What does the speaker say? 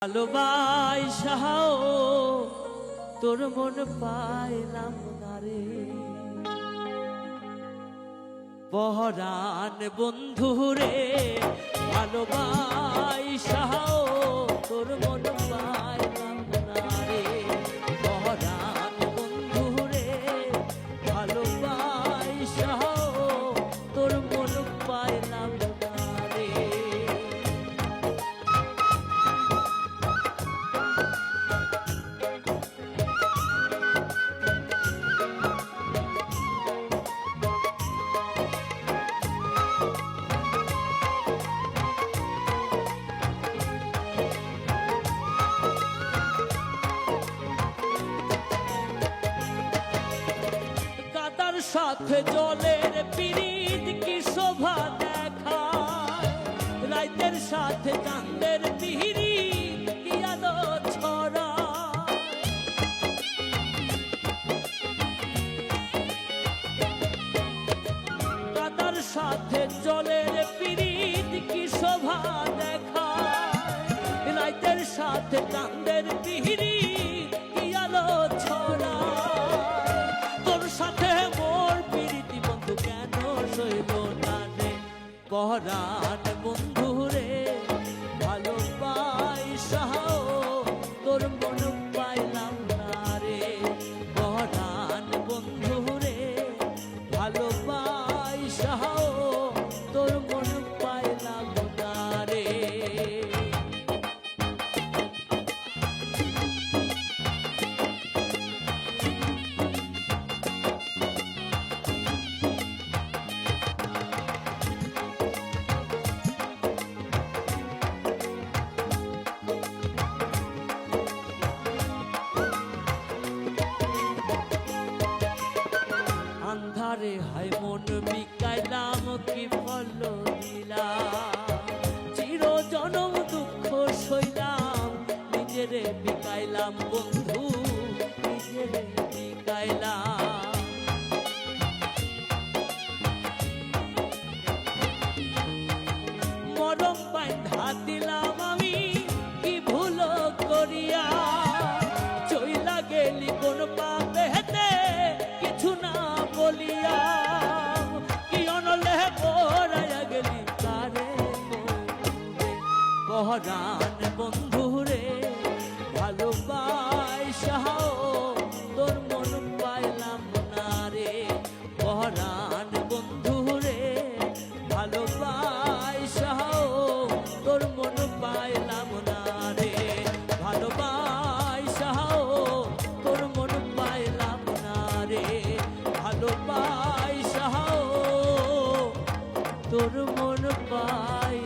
ভালোবাসাও তোর মন পাইলাম না রে, পহরান বন্ধু রে। ভালোবাসাও তোর মন পাইলাম না রে, পহরান বন্ধু রে। ভালোবাসাও তোর মন পাইলাম না রে। সাথে জলের পিরিত কি শোভা দেখায়, রাতের সাথে চাঁদের পিরিত কি আলো ছড়ায়। কাদার সাথে জলের পিরিত কি শোভা দেখায়, রাতের সাথে চাঁদের পিরিত কি আলো ছড়ায়। তোর সাথে পহরান বন্ধু রে, ভালোবাসাও তোর মন পাইলাম না রে, পহরান বন্ধু রে। ভালোবাসাও তোর মন পাইলাম না রে। আন্ধারে হাই মন বিকাইলাম কি ফল দিলাম, চির জনম দুঃখ সইলাম, নিজেরে বিকাইলাম বন্ধু, নিজেরে বিকাইলাম। মরম বাঁধা দিলাম আমি কি ভুল করিয়া, চইলা গেলি কোন পাপে হেতে কিছু না বলিয়া, কি অনলে পড়াইয়া গেলি কারে রে, পহরান বন্ধু রে। ভালোবাসাও তোর মন পাইলাম না রে, পহরান বন্ধু রে। ভালোবাসাও তোর মন পাইলাম না রে, ভালোবাসাও তোর মন পাইলাম না রে, ভালোবাসাও তোর মন পাই।